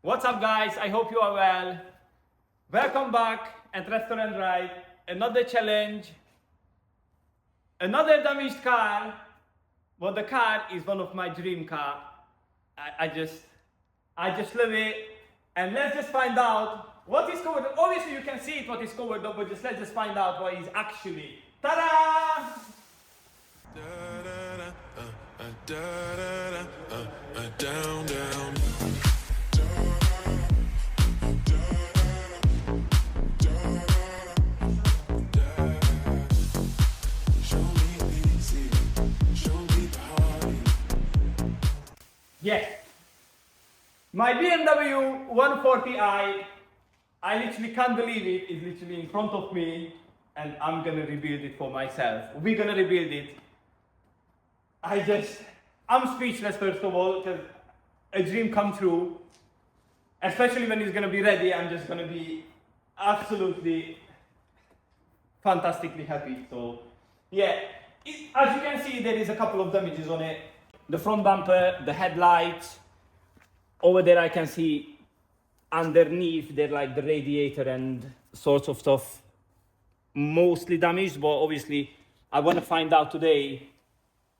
What's up, guys? I hope you are well. Welcome back at Restaurant Ride. Another challenge, another damaged car. But the car is one of my dream car. I just love it. And let's just find out what is covered up. Obviously, you can see it what is covered up, but let's just find out what is actually. Ta-da! Down, down. Yes. My BMW 140i, I literally can't believe it. It's literally in front of me, and I'm gonna rebuild it for myself. We're gonna rebuild it. I'm speechless first of all, because a dream come true. Especially when it's gonna be ready, I'm just gonna be absolutely fantastically happy. So, yeah, as you can see, there is a couple of damages on it. The front bumper, the headlights. Over there I can see underneath there like the radiator and sorts of stuff mostly damaged, but obviously I want to find out today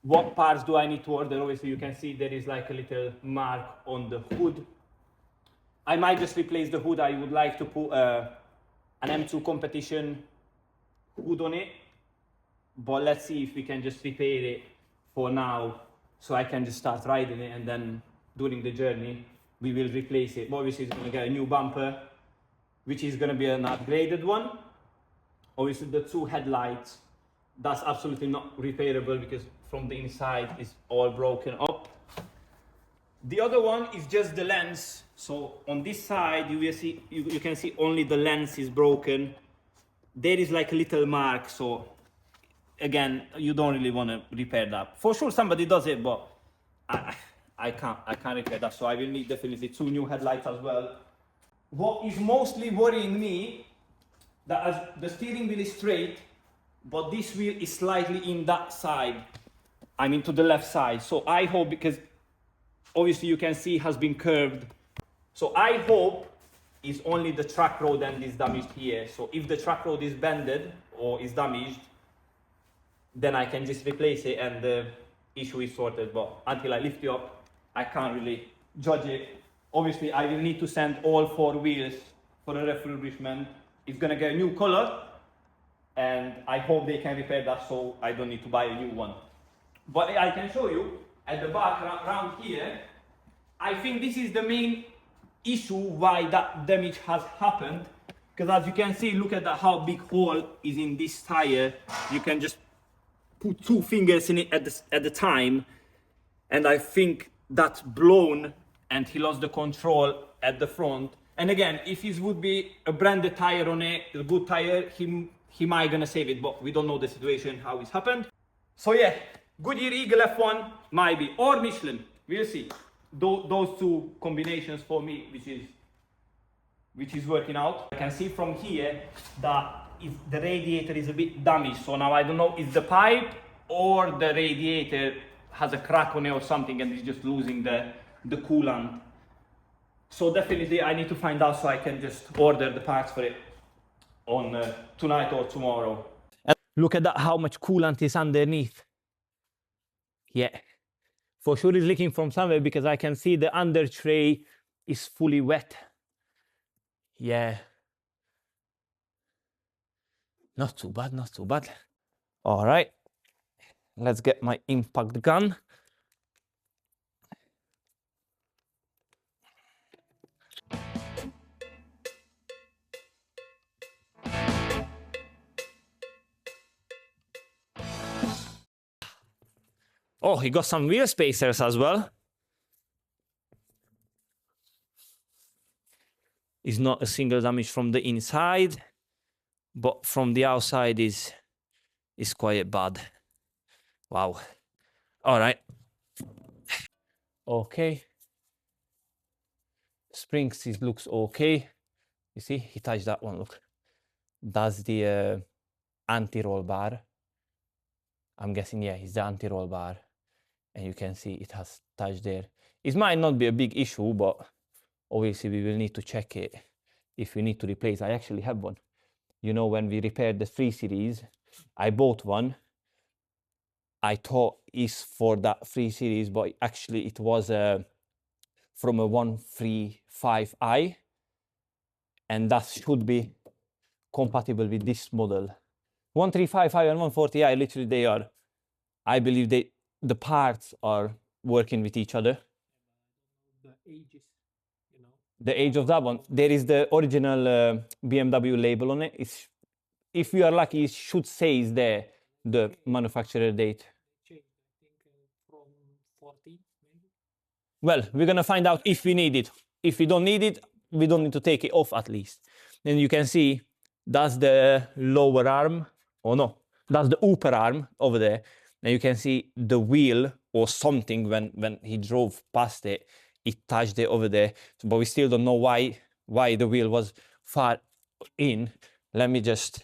what parts do I need to order. Obviously you can see there is like a little mark on the hood. I might just replace the hood. I would like to put an M2 competition hood on it, but let's see if we can just repair it for now so I can just start riding it, and then during the journey we will replace it. But obviously it's going to get a new bumper, which is going to be an upgraded one. Obviously the two headlights, that's absolutely not repairable because from the inside it's all broken up. The other one is just the lens. So on this side you will see, you can see only the lens is broken. There is like a little mark, so again, you don't really want to repair that. For sure somebody does it, but I can't repair that, so I will need definitely two new headlights as well. What is mostly worrying me, that as the steering wheel is straight, but this wheel is slightly in that side, I mean to the left side. So I hope, because obviously you can see it has been curved, so I hope it's only the track road and is damaged here. So if the track road is bended or is damaged, then I can just replace it and the issue is sorted. But until I lift it up, I can't really judge it. Obviously, I will need to send all four wheels for a refurbishment. It's gonna get a new color, and I hope they can repair that so I don't need to buy a new one. But I can show you at the back around here, I think this is the main issue why that damage has happened. Because as you can see, look at that, how big hole is in this tire. You can just put two fingers in it at the time, and I think that's blown and he lost the control at the front. And again, if it would be a branded tire on it, a good tire, he might gonna save it, but we don't know the situation, how it's happened. So yeah, Goodyear Eagle F1 might be, or Michelin, we'll see. Those two combinations for me, which is working out. I can see from here that if the radiator is a bit damaged, so now I don't know if the pipe or the radiator has a crack on it or something and it's just losing the coolant. So definitely I need to find out so I can just order the parts for it on tonight or tomorrow. And look at that, how much coolant is underneath. Yeah, for sure it's leaking from somewhere because I can see the under tray is fully wet. Yeah. Not too bad, not too bad. All right, let's get my impact gun. Oh, he got some wheel spacers as well. It's not a single damage from the inside, but from the outside is quite bad. Wow. All right. Okay. Springs looks okay. You see, he touched that one, look. That's the anti-roll bar. I'm guessing, yeah, it's the anti-roll bar. And you can see it has touched there. It might not be a big issue, but obviously we will need to check it if we need to replace. I actually have one. You know, when we repaired the 3 Series, I bought one. I thought it's for that 3 Series, but actually it was from a 135i, and that should be compatible with this model. 135i and 140i, literally they are, I believe the parts are working with each other. The ages, you know. The age of that one, there is the original BMW label on it. It's, if you are lucky, it should say is there the manufacturer date. Changed, I think, from 40 maybe. Well, we're gonna find out if we need it. If we don't need it, we don't need to take it off at least. Then you can see that's the lower arm, or no, that's the upper arm over there. And you can see the wheel or something when he drove past it, it touched it over there. So, but we still don't know why the wheel was far in. Let me just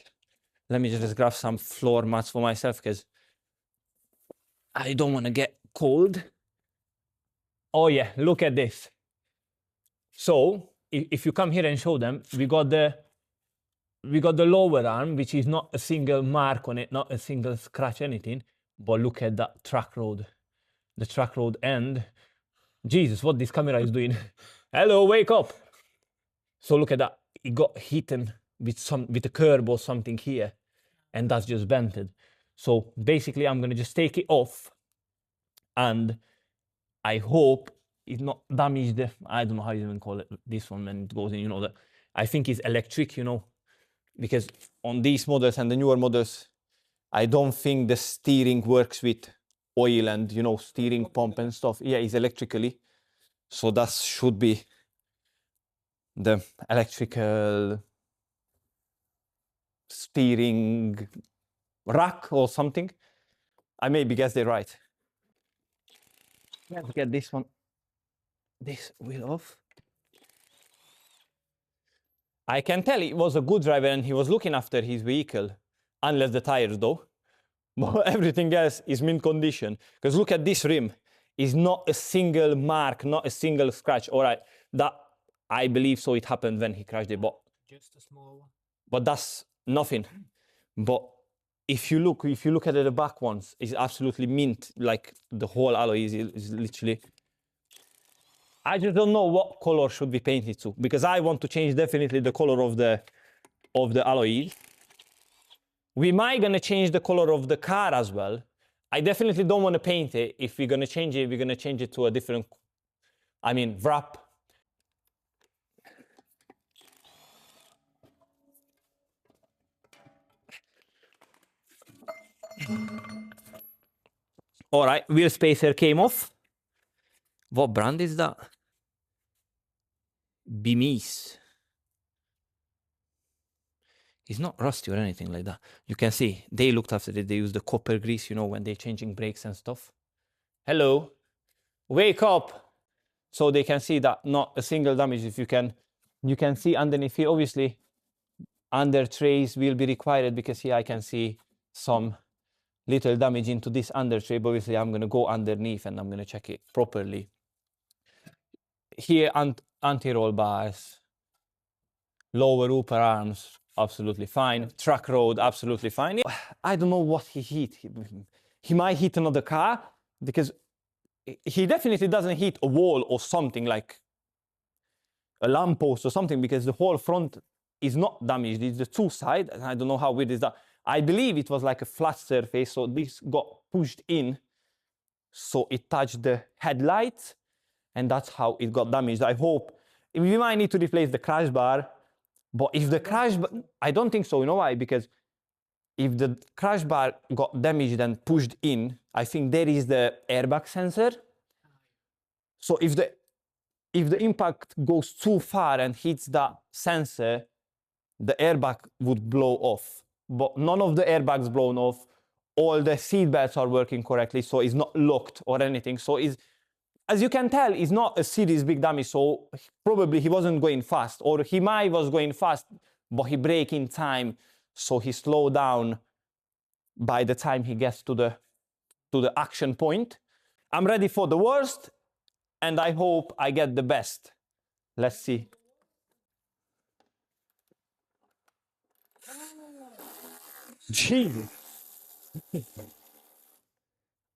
grab some floor mats for myself because I don't want to get cold. Oh yeah, look at this. So if you come here and show them, we got the lower arm, which is not a single mark on it, not a single scratch, anything. But look at that track road, the track road end. Jesus, what this camera is doing. Hello, wake up. So look at that. It got hit with a curb or something here, and that's just bented. So basically, I'm gonna just take it off, and I hope it's not damaged. I don't know how you even call it, this one when it goes in, you know, that I think it's electric, you know, because on these models and the newer models, I don't think the steering works with oil and, you know, steering pump and stuff. Yeah, it's electrically. So that should be the electrical steering rack or something. I maybe guess they're right. Let's get this wheel off. I can tell he was a good driver and he was looking after his vehicle, unless the tires though. But everything else is mint condition. Because look at this rim. It's not a single mark, not a single scratch. All right, that I believe so. It happened when he crashed it, but Just a small one. But that's nothing. But if you look at the back ones, it's absolutely mint. Like the whole alloy is literally. I just don't know what color should be painted to, because I want to change definitely the color of the alloy. We might gonna change the color of the car as well. I definitely don't want to paint it. If we're gonna change it, we're gonna change it to a different, I mean, wrap. All right, wheel spacer came off. What brand is that? Bimis. It's not rusty or anything like that. You can see they looked after it. They use the copper grease, you know, when they're changing brakes and stuff. Hello, wake up. So they can see that not a single damage. If you can see underneath here, obviously under trays will be required, because here I can see some little damage into this under tray. But obviously I'm gonna go underneath and I'm gonna check it properly. Here anti-roll bars, lower upper arms, absolutely fine. Track road, absolutely fine. I don't know what he hit. He might hit another car, because he definitely doesn't hit a wall or something like a lamppost or something, because the whole front is not damaged. It's the two sides, and I don't know how weird is that. I believe it was like a flat surface, so this got pushed in, so it touched the headlights, and that's how it got damaged. I hope we might need to replace the crash bar, but if the crash bar, I don't think so. You know why? Because if the crash bar got damaged and pushed in, I think there is the airbag sensor. So if the impact goes too far and hits that sensor, the airbag would blow off. But none of the airbags blown off. All the seat belts are working correctly, so it's not locked or anything. So as you can tell, it's not a serious big damage. So probably he wasn't going fast, or he might was going fast, but he braked in time, so he slowed down by the time he gets to the action point. I'm ready for the worst, and I hope I get the best. Let's see. Jeez.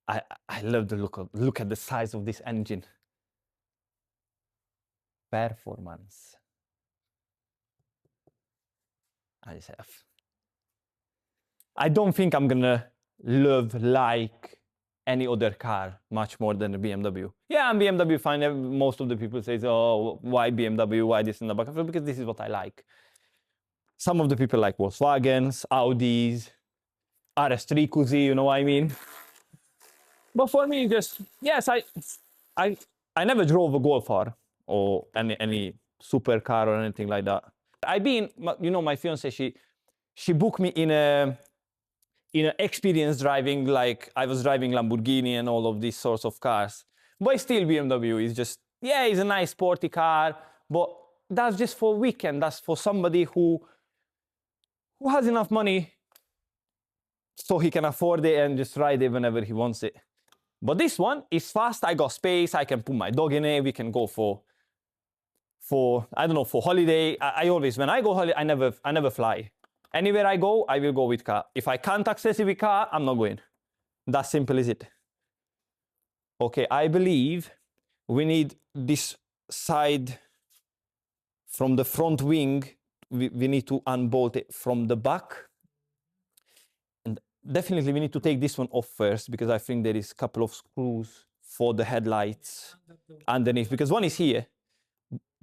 I love the look at the size of this engine. Performance. I don't think I'm gonna love like any other car much more than a BMW. Yeah, I'm BMW fine. Most of the people say, oh, why BMW? Why this and that? Because this is what I like. Some of the people like Volkswagens, Audis, RS3 Così, you know what I mean? But for me, just, yes, I never drove a Golf R or any supercar or anything like that. I've been, you know, my fiance, she booked me in a experience driving, like I was driving Lamborghini and all of these sorts of cars. But still BMW is just, yeah, it's a nice sporty car, but that's just for weekend. That's for somebody who has enough money so he can afford it and just ride it whenever he wants it. But this one is fast. I got space. I can put my dog in it. We can go for I don't know, for holiday. I always, when I go holiday, I never fly. Anywhere I go, I will go with car. If I can't access it with car, I'm not going. That simple is it. Okay, I believe we need this side from the front wing. We need to unbolt it from the back. And definitely we need to take this one off first, because I think there is a couple of screws for the headlights underneath, because one is here,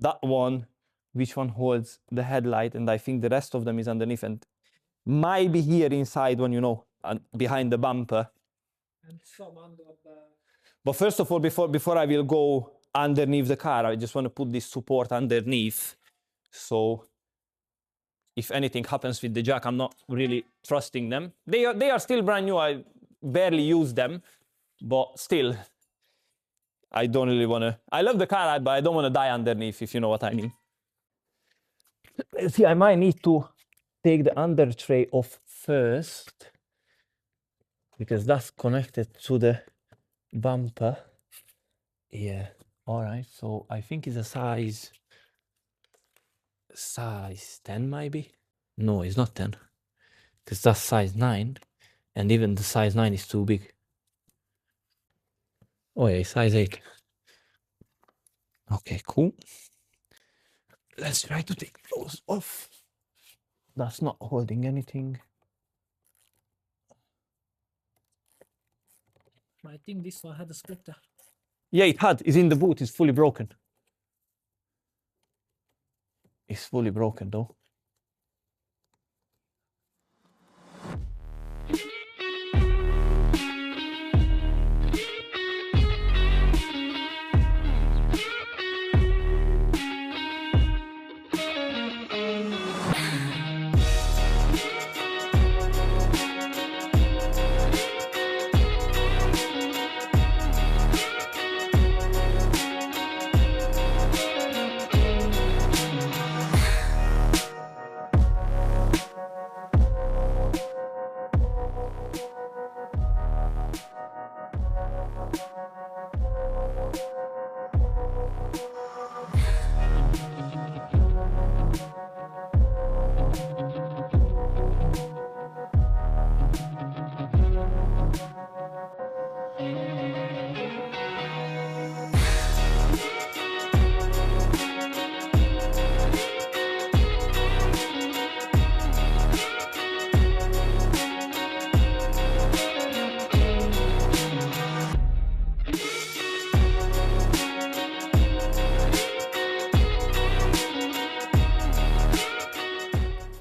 that one, which one holds the headlight, and I think the rest of them is underneath, and might be here inside one, you know, behind the bumper. And some under the... But first of all, before I will go underneath the car, I just want to put this support underneath. So if anything happens with the jack, I'm not really trusting them. They are still brand new. I barely use them, but still, I don't really want to. I love the car, but I don't want to die underneath, if you know what I mean. See, I might need to take the under tray off first, because that's connected to the bumper. Yeah, all right. So I think it's a size 10 maybe. No, it's not 10, because that's size 9, and even the size 9 is too big. Oh yeah, size 8. Okay, cool. Let's try to take those off. That's not holding anything. I think this one had a splitter. Yeah, it had. It's in the boot. It's fully broken. It's fully broken though.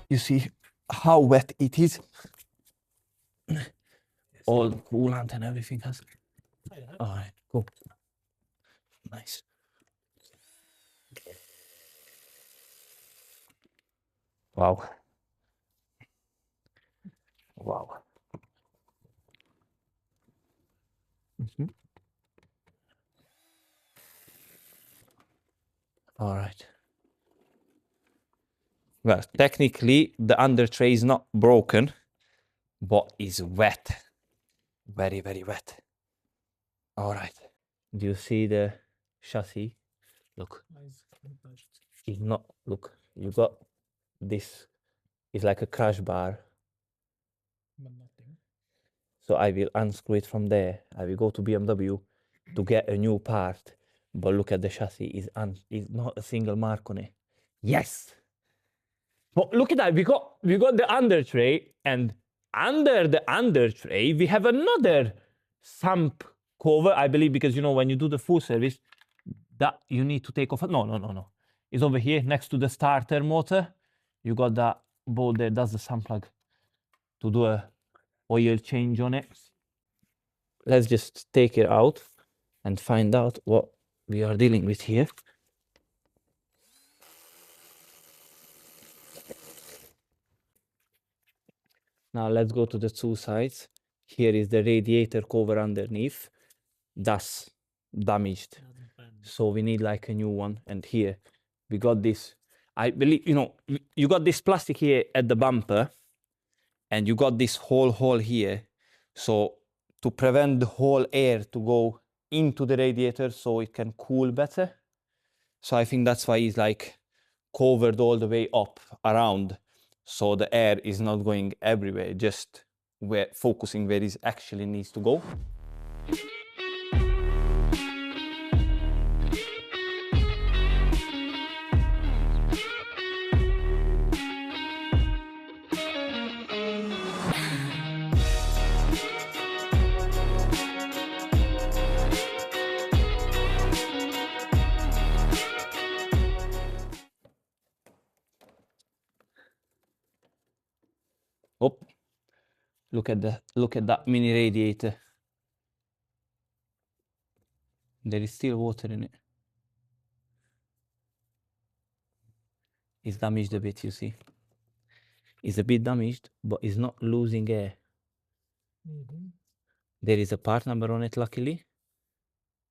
You see how wet it is? All the coolant and everything has. All right, cool. Nice. Wow. Wow. All right. Well, technically, the under tray is not broken, but is wet. Very, very wet. All right. Do you see the chassis? Look. Nice. untouched. It's not, look, you got this, it's like a crash bar. But nothing. So I will unscrew it from there. I will go to BMW to get a new part. But look at the chassis, is not a single mark on it. Yes! But look at that, we got the under tray, and under the under tray, we have another sump cover, I believe, because you know, when you do the full service, that you need to take off. No. It's over here next to the starter motor. You got that bolt there, that's the sump plug to do a oil change on it. Let's just take it out and find out what we are dealing with here. Now let's go to the two sides. Here is the radiator cover underneath. That's damaged. So we need like a new one. And here we got this. I believe, you know, you got this plastic here at the bumper and you got this whole hole here. So to prevent the whole air to go into the radiator so it can cool better. So I think that's why it's like covered all the way up around. So the air is not going everywhere, just focusing where it actually needs to go. Oh, look at that mini radiator. There is still water in it. It's damaged a bit, you see. It's a bit damaged, but it's not losing air. There is a part number on it, luckily.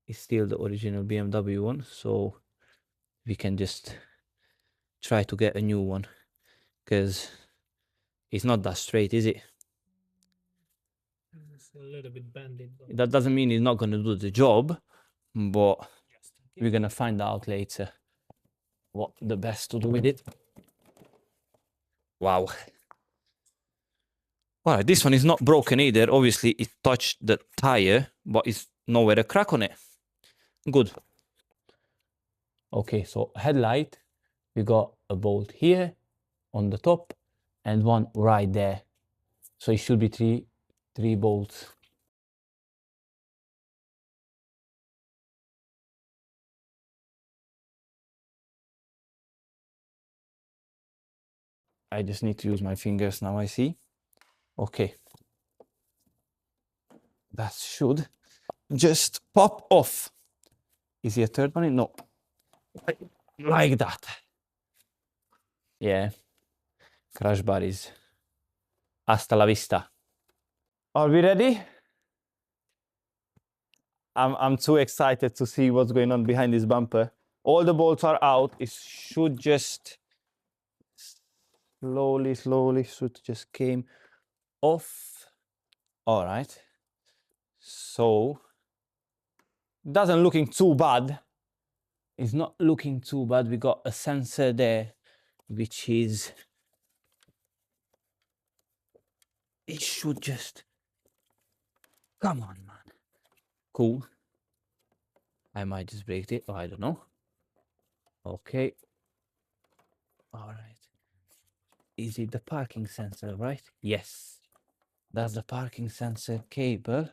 It's still the original BMW one, so we can just try to get a new one, because it's not that straight, is it? It's a little bit bended. That doesn't mean it's not going to do the job, but we're going to find out later what the best to do with it. Wow. All right, this one is not broken either. Obviously, it touched the tire, but it's nowhere a crack on it. Good. Okay, so headlight, we got a bolt here on the top and one right there. So it should be three bolts. I just need to use my fingers now, I see. Okay. That should just pop off. Is there a third one? No. Like that. Yeah. Crash bar is hasta la vista. Are we ready? I'm too excited to see what's going on behind this bumper. All the bolts are out. It should just slowly should just came off. All right. So doesn't looking too bad. It's not looking too bad. We got a sensor there, which is, it should just, come on, man. Cool. I might just break it. Oh, I don't know. Okay. All right. Is it the parking sensor, right? Yes. That's the parking sensor cable.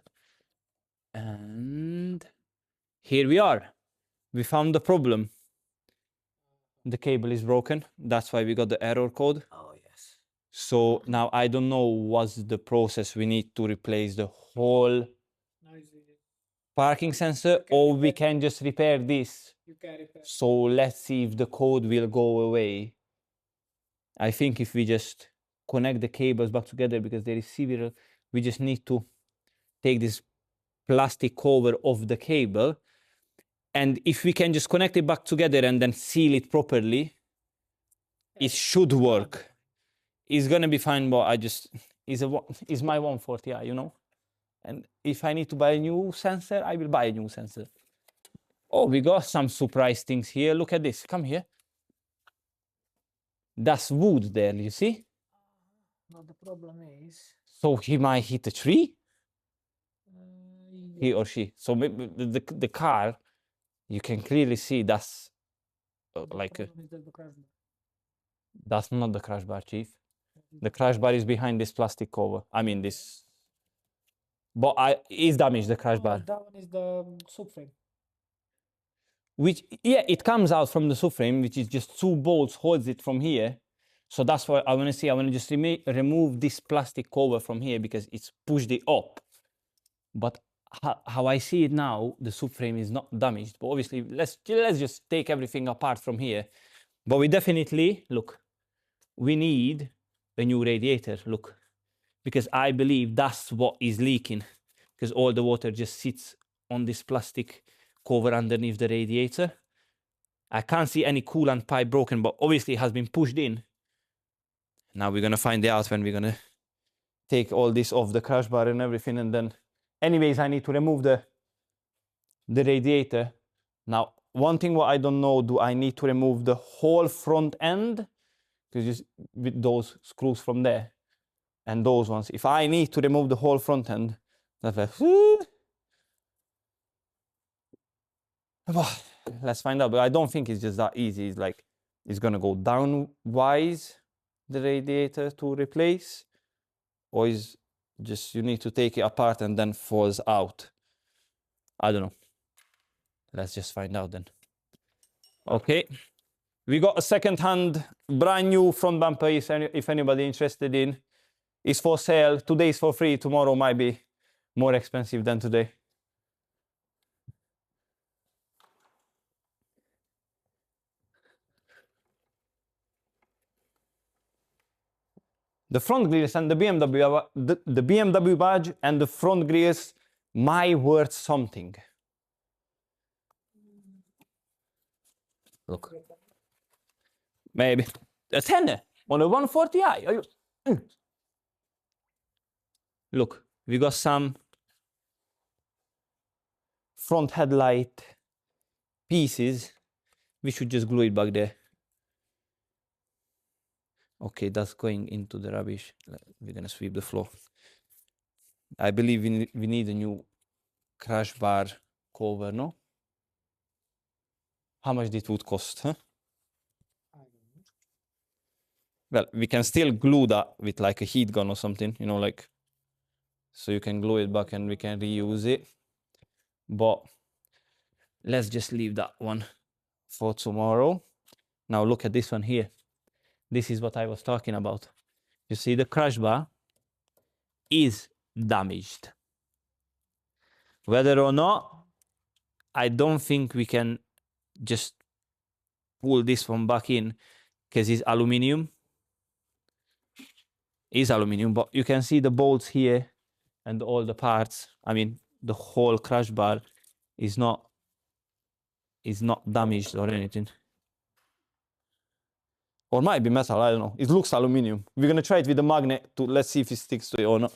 And here we are. We found the problem. The cable is broken. That's why we got the error code. Oh, yes. So now I don't know what's the process. We need to replace the whole parking sensor, or we can just repair this. You can repair. So let's see if the code will go away. I think if we just connect the cables back together, because there is several, we just need to take this plastic cover off the cable. And if we can just connect it back together and then seal it properly, it should work. It's gonna be fine, but it's my 140i, you know? And if I need to buy a new sensor, I will buy a new sensor. Oh, we got some surprise things here. Look at this. Come here. That's wood there, you see? Now the problem is, So he might hit a tree, he yeah, or she. So maybe the car, you can clearly see that's the like problem is that the crash bar. that's not the crash bar, chief. The crash bar is behind this plastic cover. I mean this, but is damaged, the crash Oh, bar. that one is the subframe. Which, yeah, it comes out from the subframe, which is just 2 bolts holds it from here. So that's what I want to see. I want to just remove this plastic cover from here because it's pushed it up. But how I see it now, the subframe is not damaged. But obviously, let's just take everything apart from here. But we definitely, look, we need a new radiator, look. Because I believe that's what is leaking. Because all the water just sits on this plastic cover underneath the radiator. I can't see any coolant pipe broken, but obviously it has been pushed in. Now we're gonna find out when we're gonna take all this off the crash bar and everything, and then anyways I need to remove the radiator. Now one thing what I don't know, do I need to remove the whole front end? Because just with those screws from there and those ones, if I need to remove the whole front end, that's like, let's find out. But I don't think it's just that easy. It's like it's gonna go downwise, the radiator to replace, or is just you need to take it apart and then falls out. I don't know. Let's just find out then. Okay, we got a second-hand, brand new front bumper. If anybody interested in, it's for sale. Today is for free. Tomorrow might be more expensive than today. The front grills and the BMW badge and the front grills might worth something. Look, maybe a 10 on a 140i. Are you? Look, we got some front headlight pieces. We should just glue it back there. Okay, that's going into the rubbish. We're gonna sweep the floor. I believe we need a new crash bar cover, no? How much it would cost, huh? Well, we can still glue that with like a heat gun or something, you know, like, so you can glue it back and we can reuse it. But let's just leave that one for tomorrow. Now look at this one here. This is what I was talking about. You see the crash bar is damaged. Whether or not, I don't think we can just pull this one back in because it's aluminium. It's aluminium, but you can see the bolts here and all the parts. I mean, the whole crash bar is not damaged or anything. Or might be metal, I don't know. It looks aluminium. We're gonna try it with the magnet to let's see if it sticks to it or not.